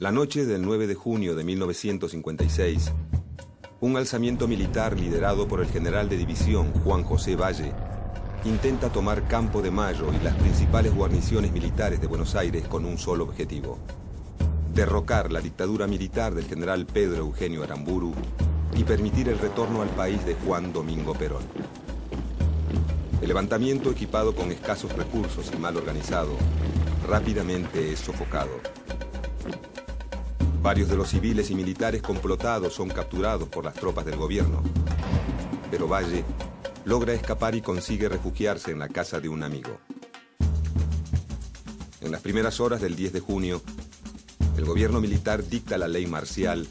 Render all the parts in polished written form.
La noche del 9 de junio de 1956, un alzamiento militar liderado por el general de división Juan José Valle intenta tomar Campo de Mayo y las principales guarniciones militares de Buenos Aires con un solo objetivo: derrocar la dictadura militar del general Pedro Eugenio Aramburu y permitir el retorno al país de Juan Domingo Perón. El levantamiento, equipado con escasos recursos y mal organizado, rápidamente es sofocado. Varios de los civiles y militares complotados son capturados por las tropas del gobierno, pero Valle logra escapar y consigue refugiarse en la casa de un amigo. En las primeras horas del 10 de junio, el gobierno militar dicta la ley marcial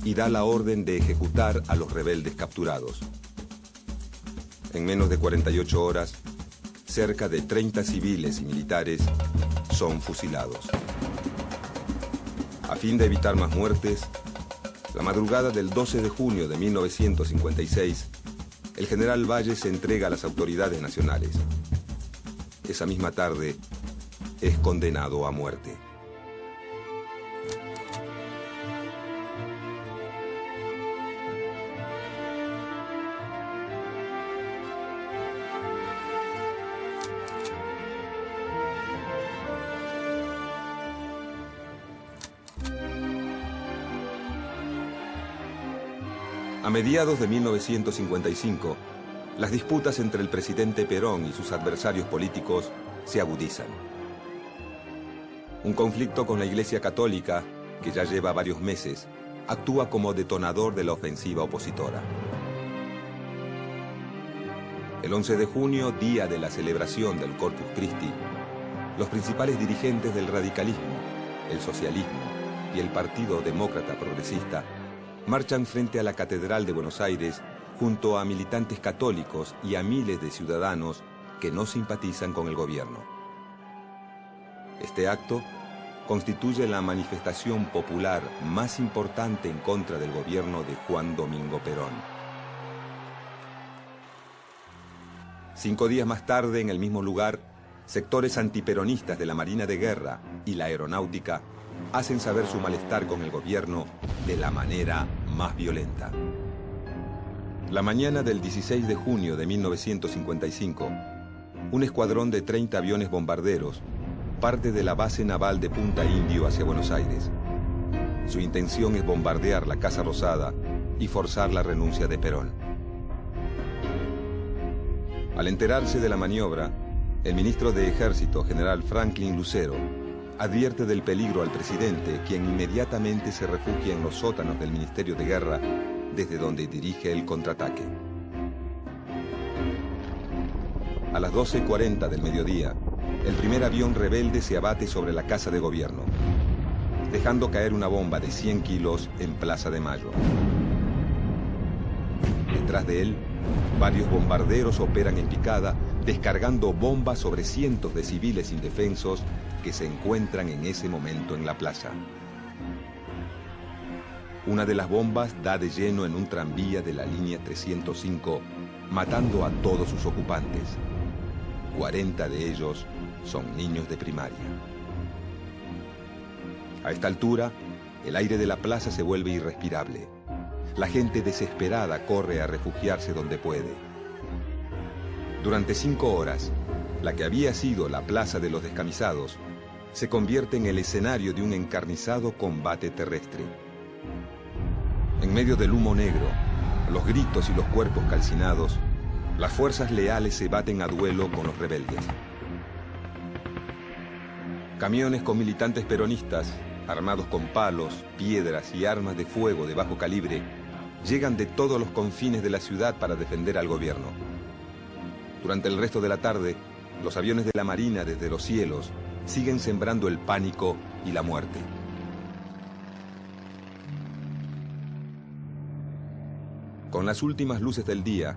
y da la orden de ejecutar a los rebeldes capturados. En menos de 48 horas, cerca de 30 civiles y militares son fusilados. A fin de evitar más muertes, la madrugada del 12 de junio de 1956, el general Valle se entrega a las autoridades nacionales. Esa misma tarde, es condenado a muerte. A mediados de 1955, las disputas entre el presidente Perón y sus adversarios políticos se agudizan. Un conflicto con la Iglesia Católica, que ya lleva varios meses, actúa como detonador de la ofensiva opositora. El 11 de junio, día de la celebración del Corpus Christi, los principales dirigentes del radicalismo, el socialismo y el Partido Demócrata Progresista marchan frente a la Catedral de Buenos Aires junto a militantes católicos y a miles de ciudadanos que no simpatizan con el gobierno. Este acto constituye la manifestación popular más importante en contra del gobierno de Juan Domingo Perón. 5 días más tarde, en el mismo lugar, sectores antiperonistas de la Marina de Guerra y la Aeronáutica hacen saber su malestar con el gobierno de la manera más violenta. La mañana del 16 de junio de 1955, un escuadrón de 30 aviones bombarderos parte de la base naval de Punta Indio hacia Buenos Aires. Su intención es bombardear la Casa Rosada y forzar la renuncia de Perón. Al enterarse de la maniobra, el ministro de Ejército, general Franklin Lucero, advierte del peligro al presidente, quien inmediatamente se refugia en los sótanos del Ministerio de Guerra, desde donde dirige el contraataque. A las 12:40 del mediodía, el primer avión rebelde se abate sobre la Casa de Gobierno, dejando caer una bomba de 100 kilos en Plaza de Mayo. Detrás de él, varios bombarderos operan en picada, descargando bombas sobre cientos de civiles indefensos que se encuentran en ese momento en la plaza. Una de las bombas da de lleno en un tranvía de la línea 305, matando a todos sus ocupantes. 40 de ellos son niños de primaria. A esta altura, el aire de la plaza se vuelve irrespirable. La gente desesperada corre a refugiarse donde puede. Durante 5 horas, la que había sido la Plaza de los Descamisados se convierte en el escenario de un encarnizado combate terrestre. En medio del humo negro, los gritos y los cuerpos calcinados, las fuerzas leales se baten a duelo con los rebeldes. Camiones con militantes peronistas, armados con palos, piedras y armas de fuego de bajo calibre, llegan de todos los confines de la ciudad para defender al gobierno. Durante el resto de la tarde, los aviones de la Marina desde los cielos siguen sembrando el pánico y la muerte. Con las últimas luces del día,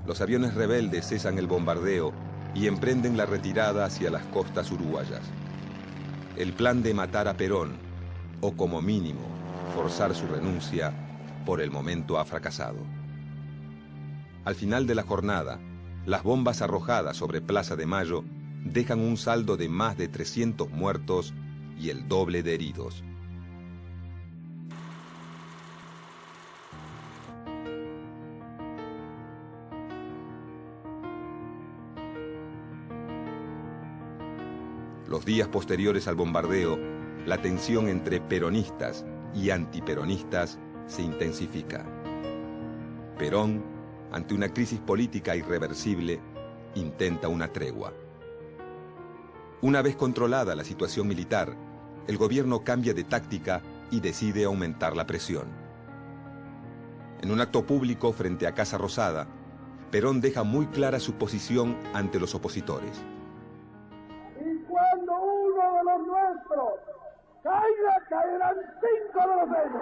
los aviones rebeldes cesan el bombardeo y emprenden la retirada hacia las costas uruguayas. El plan de matar a Perón, o como mínimo, forzar su renuncia, por el momento ha fracasado. Al final de la jornada, las bombas arrojadas sobre Plaza de Mayo dejan un saldo de más de 300 muertos y el doble de heridos. Los días posteriores al bombardeo, la tensión entre peronistas y antiperonistas se intensifica. Perón, ante una crisis política irreversible, intenta una tregua. Una vez controlada la situación militar, el gobierno cambia de táctica y decide aumentar la presión. En un acto público frente a Casa Rosada, Perón deja muy clara su posición ante los opositores. Y cuando uno de los nuestros caiga, caerán 5 de los de ellos.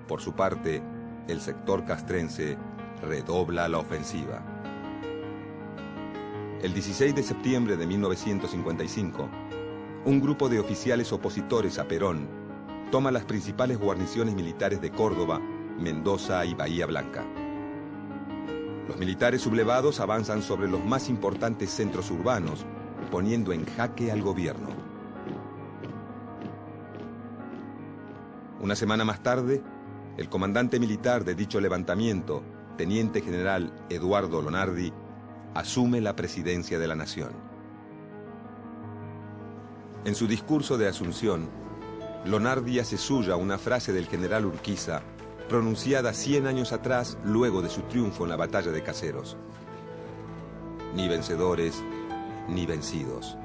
Por su parte, el sector castrense redobla la ofensiva. El 16 de septiembre de 1955, un grupo de oficiales opositores a Perón toma las principales guarniciones militares de Córdoba, Mendoza y Bahía Blanca. Los militares sublevados avanzan sobre los más importantes centros urbanos, poniendo en jaque al gobierno. Una semana más tarde, el comandante militar de dicho levantamiento, teniente general Eduardo Lonardi, asume la presidencia de la nación. En su discurso de asunción, Lonardi hace suya una frase del general Urquiza, pronunciada 100 años atrás, luego de su triunfo en la batalla de Caseros: ni vencedores, ni vencidos.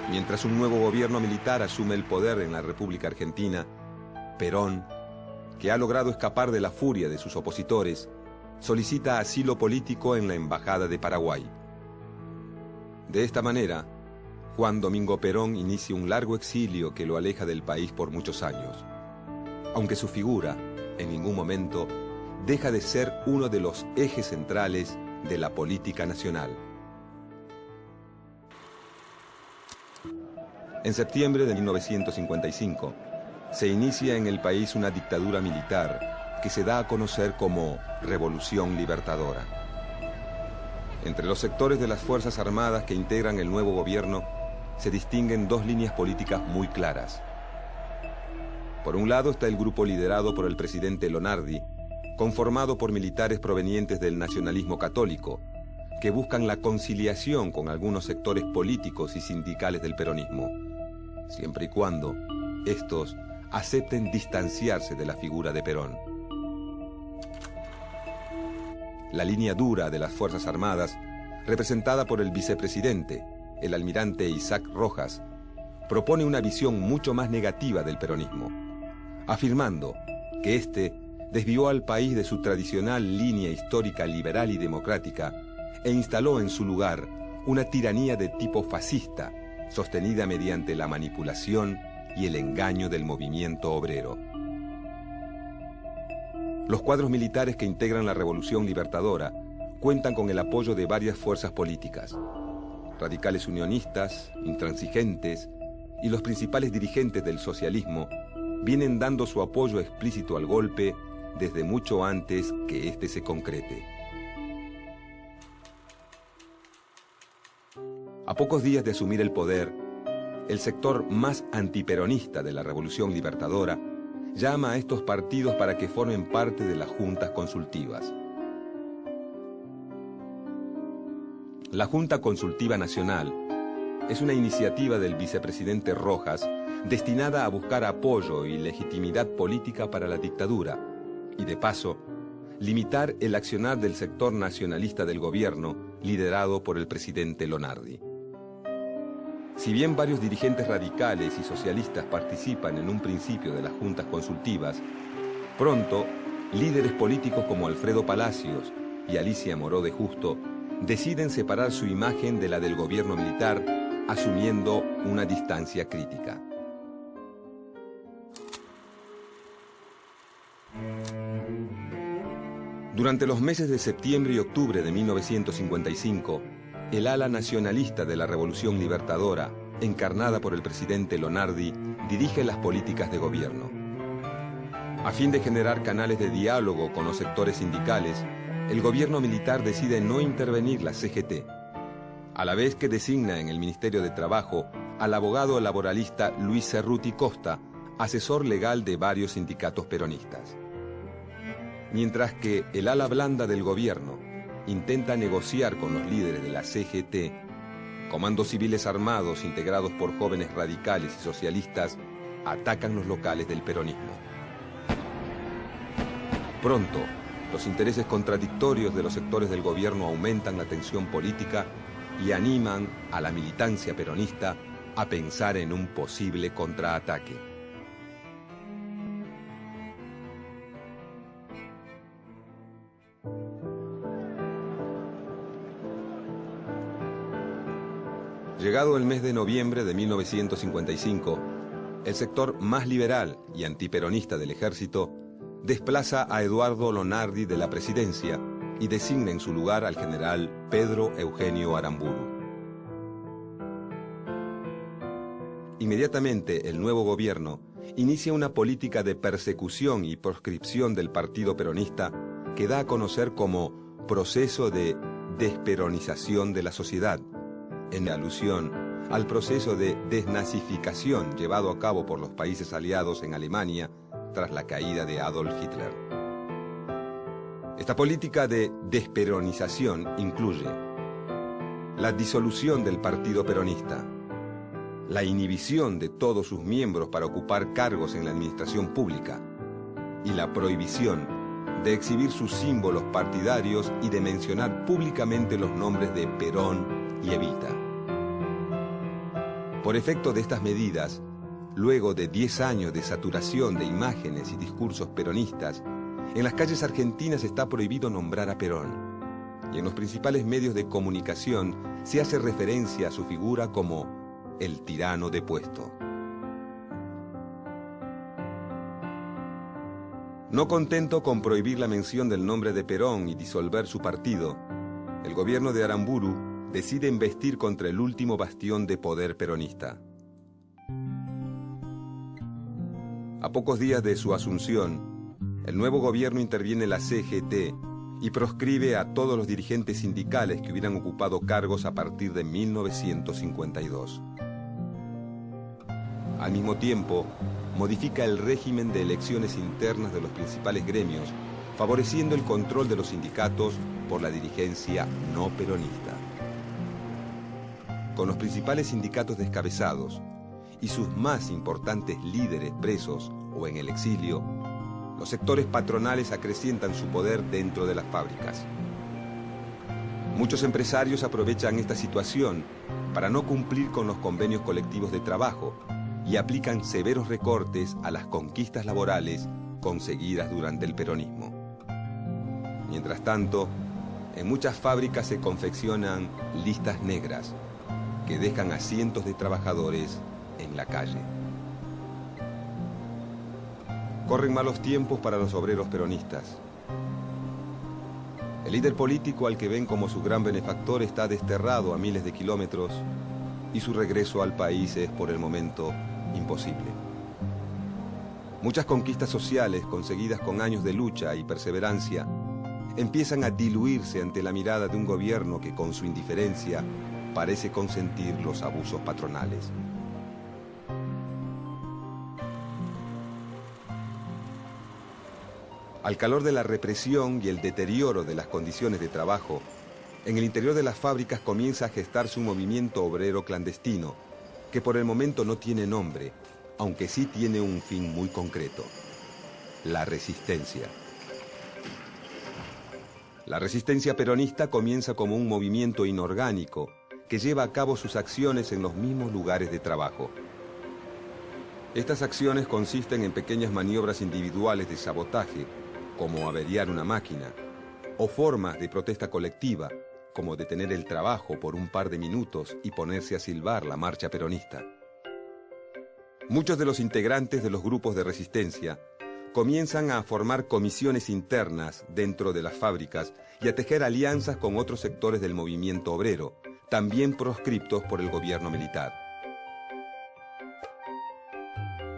Mientras un nuevo gobierno militar asume el poder en la República Argentina, Perón, que ha logrado escapar de la furia de sus opositores, solicita asilo político en la Embajada de Paraguay. De esta manera, Juan Domingo Perón inicia un largo exilio que lo aleja del país por muchos años, aunque su figura, en ningún momento, deja de ser uno de los ejes centrales de la política nacional. En septiembre de 1955, se inicia en el país una dictadura militar que se da a conocer como Revolución Libertadora. Entre los sectores de las Fuerzas Armadas que integran el nuevo gobierno, se distinguen dos líneas políticas muy claras. Por un lado está el grupo liderado por el presidente Lonardi, conformado por militares provenientes del nacionalismo católico, que buscan la conciliación con algunos sectores políticos y sindicales del peronismo, siempre y cuando estos acepten distanciarse de la figura de Perón. La línea dura de las Fuerzas Armadas, representada por el vicepresidente, el almirante Isaac Rojas, propone una visión mucho más negativa del peronismo, afirmando que éste desvió al país de su tradicional línea histórica liberal y democrática e instaló en su lugar una tiranía de tipo fascista, sostenida mediante la manipulación y el engaño del movimiento obrero. Los cuadros militares que integran la Revolución Libertadora cuentan con el apoyo de varias fuerzas políticas: radicales unionistas, intransigentes y los principales dirigentes del socialismo vienen dando su apoyo explícito al golpe desde mucho antes que éste se concrete. A pocos días de asumir el poder, el sector más antiperonista de la Revolución Libertadora llama a estos partidos para que formen parte de las juntas consultivas. La Junta Consultiva Nacional es una iniciativa del vicepresidente Rojas destinada a buscar apoyo y legitimidad política para la dictadura y, de paso, limitar el accionar del sector nacionalista del gobierno liderado por el presidente Lonardi. Si bien varios dirigentes radicales y socialistas participan en un principio de las juntas consultivas, pronto líderes políticos como Alfredo Palacios y Alicia Moró de Justo deciden separar su imagen de la del gobierno militar, asumiendo una distancia crítica. Durante los meses de septiembre y octubre de 1955, el ala nacionalista de la Revolución Libertadora, encarnada por el presidente Lonardi, dirige las políticas de gobierno. A fin de generar canales de diálogo con los sectores sindicales, el gobierno militar decide no intervenir la CGT, a la vez que designa en el Ministerio de Trabajo al abogado laboralista Luis Cerruti Costa, asesor legal de varios sindicatos peronistas. Mientras que el ala blanda del gobierno intenta negociar con los líderes de la CGT, comandos civiles armados integrados por jóvenes radicales y socialistas atacan los locales del peronismo. Pronto, los intereses contradictorios de los sectores del gobierno aumentan la tensión política y animan a la militancia peronista a pensar en un posible contraataque. Llegado el mes de noviembre de 1955, el sector más liberal y antiperonista del ejército desplaza a Eduardo Lonardi de la presidencia y designa en su lugar al general Pedro Eugenio Aramburu. Inmediatamente el nuevo gobierno inicia una política de persecución y proscripción del partido peronista que da a conocer como proceso de desperonización de la sociedad, en alusión al proceso de desnazificación llevado a cabo por los países aliados en Alemania tras la caída de Adolf Hitler. Esta política de desperonización incluye la disolución del partido peronista, la inhibición de todos sus miembros para ocupar cargos en la administración pública y la prohibición de exhibir sus símbolos partidarios y de mencionar públicamente los nombres de Perón y Evita. Por efecto de estas medidas, luego de 10 años de saturación de imágenes y discursos peronistas, en las calles argentinas está prohibido nombrar a Perón, y en los principales medios de comunicación se hace referencia a su figura como el tirano depuesto. No contento con prohibir la mención del nombre de Perón y disolver su partido, el gobierno de Aramburu decide embestir contra el último bastión de poder peronista. A pocos días de su asunción, el nuevo gobierno interviene en la CGT y proscribe a todos los dirigentes sindicales que hubieran ocupado cargos a partir de 1952. Al mismo tiempo, modifica el régimen de elecciones internas de los principales gremios, favoreciendo el control de los sindicatos por la dirigencia no peronista. Con los principales sindicatos descabezados y sus más importantes líderes presos o en el exilio, los sectores patronales acrecientan su poder dentro de las fábricas. Muchos empresarios aprovechan esta situación para no cumplir con los convenios colectivos de trabajo y aplican severos recortes a las conquistas laborales conseguidas durante el peronismo. Mientras tanto, en muchas fábricas se confeccionan listas negras que dejan a cientos de trabajadores en la calle. Corren malos tiempos para los obreros peronistas. El líder político al que ven como su gran benefactor está desterrado a miles de kilómetros y su regreso al país es por el momento imposible. Muchas conquistas sociales conseguidas con años de lucha y perseverancia empiezan a diluirse ante la mirada de un gobierno que con su indiferencia parece consentir los abusos patronales. Al calor de la represión y el deterioro de las condiciones de trabajo, en el interior de las fábricas comienza a gestarse un movimiento obrero clandestino, que por el momento no tiene nombre, aunque sí tiene un fin muy concreto: la resistencia. La resistencia peronista comienza como un movimiento inorgánico que lleva a cabo sus acciones en los mismos lugares de trabajo. Estas acciones consisten en pequeñas maniobras individuales de sabotaje, como averiar una máquina, o formas de protesta colectiva, como detener el trabajo por un par de minutos y ponerse a silbar la marcha peronista. Muchos de los integrantes de los grupos de resistencia comienzan a formar comisiones internas dentro de las fábricas y a tejer alianzas con otros sectores del movimiento obrero, también proscriptos por el gobierno militar.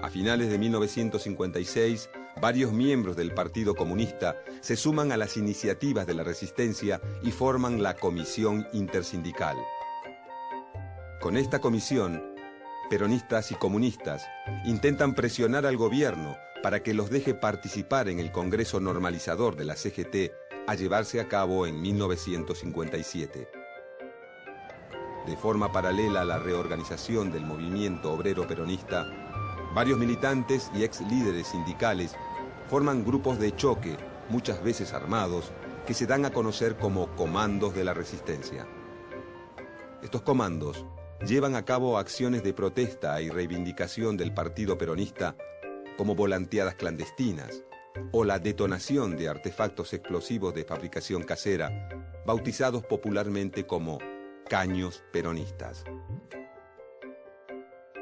A finales de 1956, varios miembros del Partido Comunista se suman a las iniciativas de la resistencia y forman la Comisión Intersindical. Con esta comisión, peronistas y comunistas intentan presionar al gobierno para que los deje participar en el Congreso Normalizador de la CGT a llevarse a cabo en 1957. De forma paralela a la reorganización del movimiento obrero peronista, varios militantes y ex líderes sindicales forman grupos de choque, muchas veces armados, que se dan a conocer como comandos de la resistencia. Estos comandos llevan a cabo acciones de protesta y reivindicación del partido peronista, como volanteadas clandestinas o la detonación de artefactos explosivos de fabricación casera, bautizados popularmente como caños peronistas.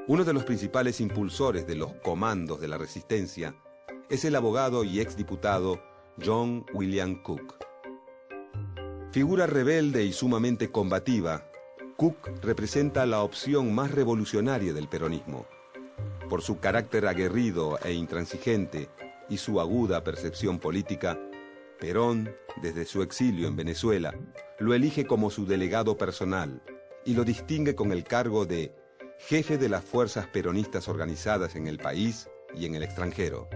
Uno de los principales impulsores de los comandos de la resistencia es el abogado y exdiputado John William Cook. Figura rebelde y sumamente combativa, Cook representa la opción más revolucionaria del peronismo. Por su carácter aguerrido e intransigente y su aguda percepción política, Perón, desde su exilio en Venezuela, lo elige como su delegado personal y lo distingue con el cargo de jefe de las fuerzas peronistas organizadas en el país y en el extranjero.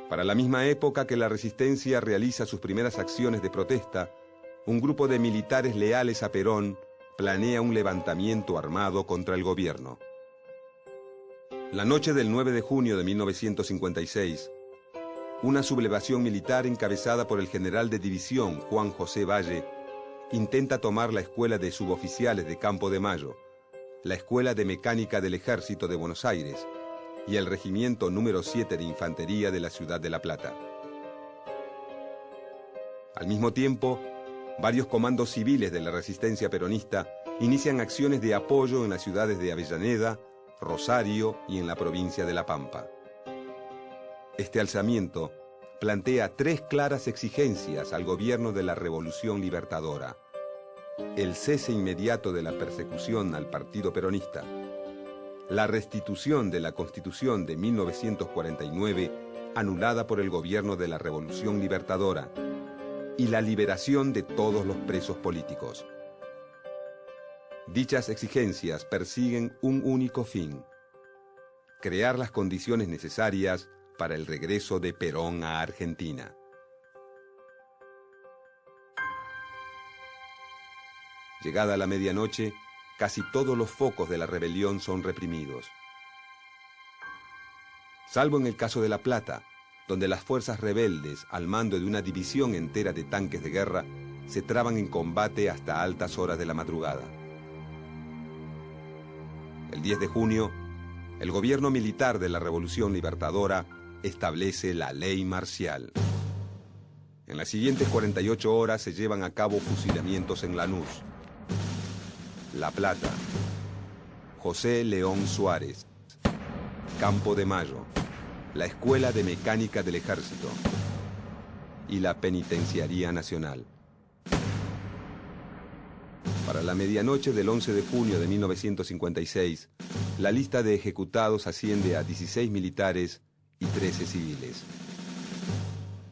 Para la misma época que la resistencia realiza sus primeras acciones de protesta, un grupo de militares leales a Perón planea un levantamiento armado contra el gobierno. La noche del 9 de junio de 1956, una sublevación militar encabezada por el general de división Juan José Valle intenta tomar la escuela de suboficiales de Campo de Mayo, la Escuela de Mecánica del Ejército de Buenos Aires y el Regimiento número 7 de Infantería de la ciudad de La Plata. Al mismo tiempo, varios comandos civiles de la resistencia peronista inician acciones de apoyo en las ciudades de Avellaneda, Rosario y en la provincia de La Pampa. Este alzamiento plantea tres claras exigencias al gobierno de la Revolución Libertadora: el cese inmediato de la persecución al partido peronista, la restitución de la Constitución de 1949 anulada por el gobierno de la Revolución Libertadora y la liberación de todos los presos políticos. Dichas exigencias persiguen un único fin: crear las condiciones necesarias para el regreso de Perón a Argentina. Llegada la medianoche, casi todos los focos de la rebelión son reprimidos. Salvo en el caso de La Plata, donde las fuerzas rebeldes, al mando de una división entera de tanques de guerra, se traban en combate hasta altas horas de la madrugada. El 10 de junio, el gobierno militar de la Revolución Libertadora establece la ley marcial. En las siguientes 48 horas se llevan a cabo fusilamientos en Lanús, La Plata, José León Suárez, Campo de Mayo, la Escuela de Mecánica del Ejército y la Penitenciaría Nacional. Para la medianoche del 11 de junio de 1956, la lista de ejecutados asciende a 16 militares y 13 civiles.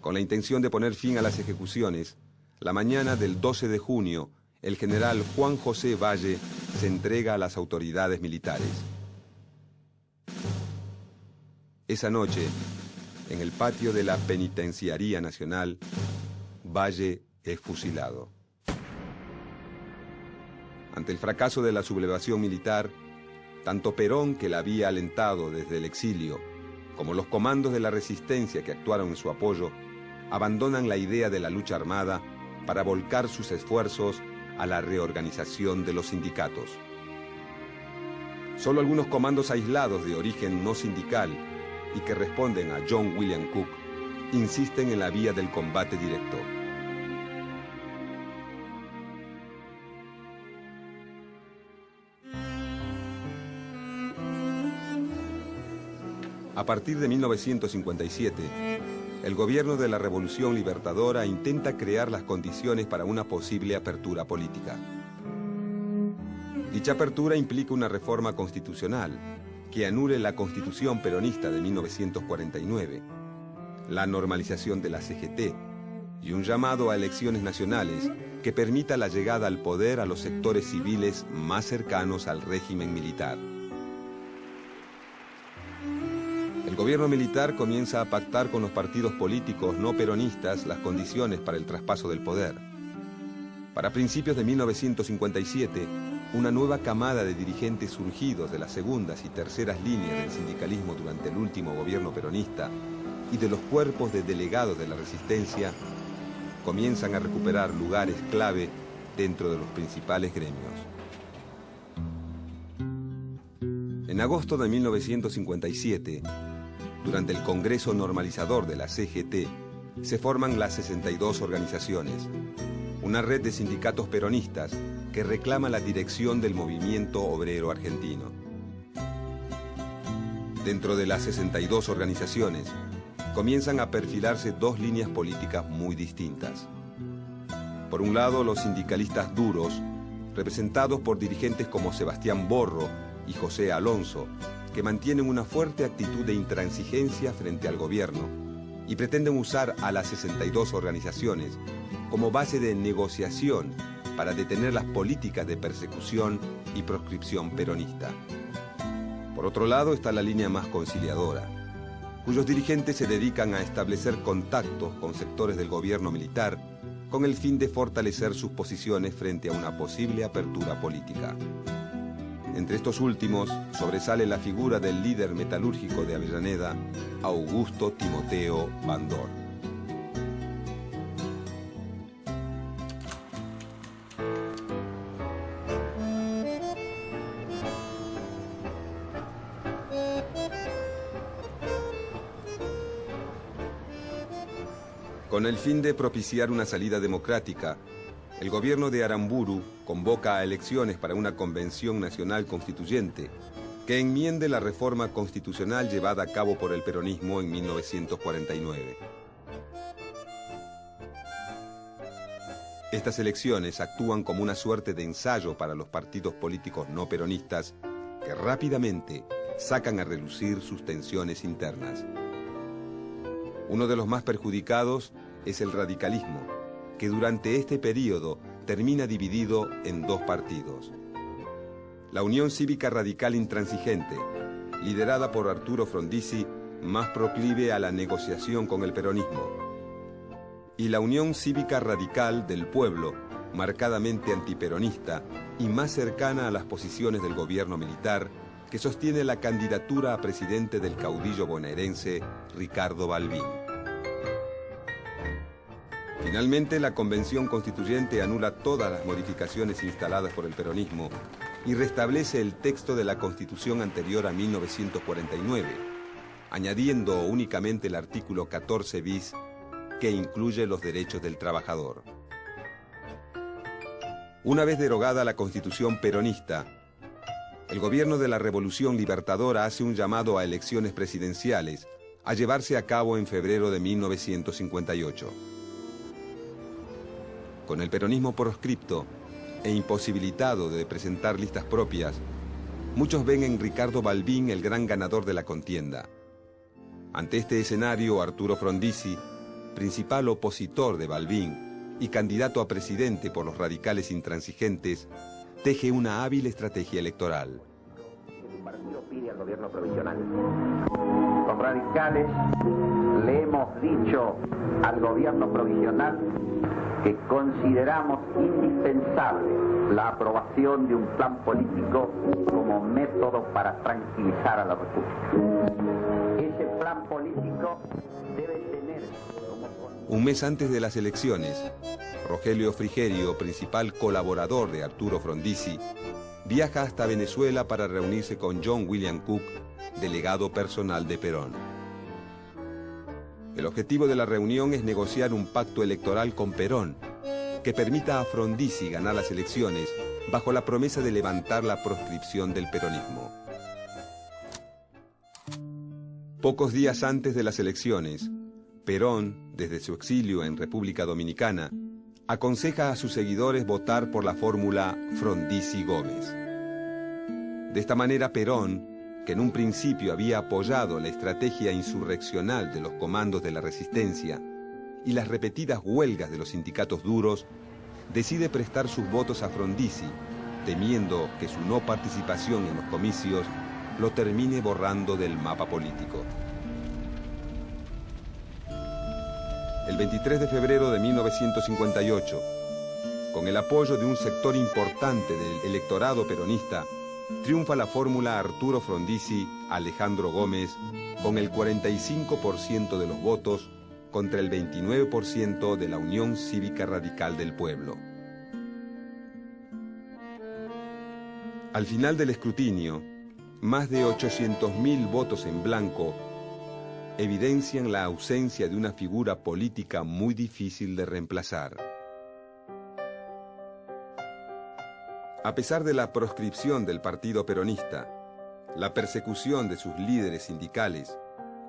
Con la intención de poner fin a las ejecuciones, la mañana del 12 de junio, el general Juan José Valle se entrega a las autoridades militares. Esa noche, en el patio de la Penitenciaría Nacional, Valle es fusilado. Ante el fracaso de la sublevación militar, tanto Perón, que la había alentado desde el exilio, como los comandos de la resistencia que actuaron en su apoyo, abandonan la idea de la lucha armada para volcar sus esfuerzos a la reorganización de los sindicatos. Solo algunos comandos aislados de origen no sindical y que responden a John William Cook insisten en la vía del combate directo. A partir de 1957, el gobierno de la Revolución Libertadora intenta crear las condiciones para una posible apertura política. Dicha apertura implica una reforma constitucional que anule la Constitución peronista de 1949, la normalización de la CGT y un llamado a elecciones nacionales que permita la llegada al poder a los sectores civiles más cercanos al régimen militar. El gobierno militar comienza a pactar con los partidos políticos no peronistas las condiciones para el traspaso del poder. Para principios de 1957, una nueva camada de dirigentes surgidos de las segundas y terceras líneas del sindicalismo durante el último gobierno peronista y de los cuerpos de delegados de la resistencia comienzan a recuperar lugares clave dentro de los principales gremios. En agosto de 1957, durante el Congreso Normalizador de la CGT, se forman las 62 organizaciones, una red de sindicatos peronistas que reclama la dirección del movimiento obrero argentino. Dentro de las 62 organizaciones, comienzan a perfilarse dos líneas políticas muy distintas. Por un lado, los sindicalistas duros, representados por dirigentes como Sebastián Borro y José Alonso, que mantienen una fuerte actitud de intransigencia frente al gobierno y pretenden usar a las 62 organizaciones como base de negociación para detener las políticas de persecución y proscripción peronista. Por otro lado está la línea más conciliadora, cuyos dirigentes se dedican a establecer contactos con sectores del gobierno militar con el fin de fortalecer sus posiciones frente a una posible apertura política. Entre estos últimos sobresale la figura del líder metalúrgico de Avellaneda, Augusto Timoteo Bandor. Con el fin de propiciar una salida democrática, el gobierno de Aramburu convoca a elecciones para una convención nacional constituyente que enmiende la reforma constitucional llevada a cabo por el peronismo en 1949. Estas elecciones actúan como una suerte de ensayo para los partidos políticos no peronistas que rápidamente sacan a relucir sus tensiones internas. Uno de los más perjudicados es el radicalismo, que durante este periodo termina dividido en dos partidos. La Unión Cívica Radical Intransigente, liderada por Arturo Frondizi, más proclive a la negociación con el peronismo, y la Unión Cívica Radical del Pueblo, marcadamente antiperonista y más cercana a las posiciones del gobierno militar, que sostiene la candidatura a presidente del caudillo bonaerense Ricardo Balbín. Finalmente, la Convención Constituyente anula todas las modificaciones instaladas por el peronismo y restablece el texto de la Constitución anterior a 1949, añadiendo únicamente el artículo 14 bis, que incluye los derechos del trabajador. Una vez derogada la Constitución peronista, el gobierno de la Revolución Libertadora hace un llamado a elecciones presidenciales a llevarse a cabo en febrero de 1958. Con el peronismo proscripto e imposibilitado de presentar listas propias, muchos ven en Ricardo Balbín el gran ganador de la contienda. Ante este escenario, Arturo Frondizi, principal opositor de Balbín y candidato a presidente por los radicales intransigentes, teje una hábil estrategia electoral. Su partido pide al gobierno provisional. Los radicales le hemos dicho al gobierno provisional que consideramos indispensable la aprobación de un plan político como método para tranquilizar a la República. Ese plan político debe tener como... Un mes antes de las elecciones, Rogelio Frigerio, principal colaborador de Arturo Frondizi, viaja hasta Venezuela para reunirse con John William Cook, delegado personal de Perón. El objetivo de la reunión es negociar un pacto electoral con Perón que permita a Frondizi ganar las elecciones bajo la promesa de levantar la proscripción del peronismo. Pocos días antes de las elecciones, Perón, desde su exilio en República Dominicana, aconseja a sus seguidores votar por la fórmula Frondizi-Gómez. De esta manera, Perón, que en un principio había apoyado la estrategia insurreccional de los comandos de la resistencia y las repetidas huelgas de los sindicatos duros, decide prestar sus votos a Frondizi, temiendo que su no participación en los comicios lo termine borrando del mapa político. El 23 de febrero de 1958, con el apoyo de un sector importante del electorado peronista, triunfa la fórmula Arturo Frondizi-Alejandro Gómez con el 45% de los votos contra el 29% de la Unión Cívica Radical del Pueblo. Al final del escrutinio, más de 800.000 votos en blanco evidencian la ausencia de una figura política muy difícil de reemplazar. A pesar de la proscripción del Partido Peronista, la persecución de sus líderes sindicales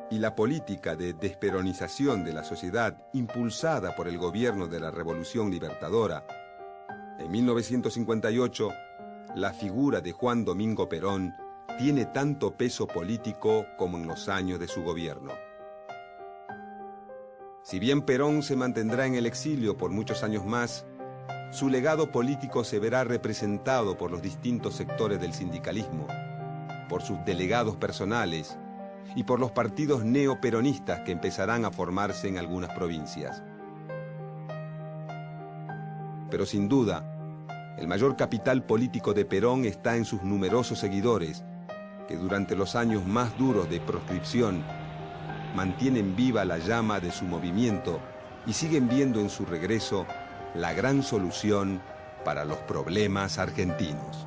y la política de desperonización de la sociedad impulsada por el gobierno de la Revolución Libertadora, en 1958, la figura de Juan Domingo Perón tiene tanto peso político como en los años de su gobierno. Si bien Perón se mantendrá en el exilio por muchos años más, su legado político se verá representado por los distintos sectores del sindicalismo, por sus delegados personales y por los partidos neoperonistas que empezarán a formarse en algunas provincias. Pero sin duda, el mayor capital político de Perón está en sus numerosos seguidores, que durante los años más duros de proscripción mantienen viva la llama de su movimiento y siguen viendo en su regreso la gran solución para los problemas argentinos.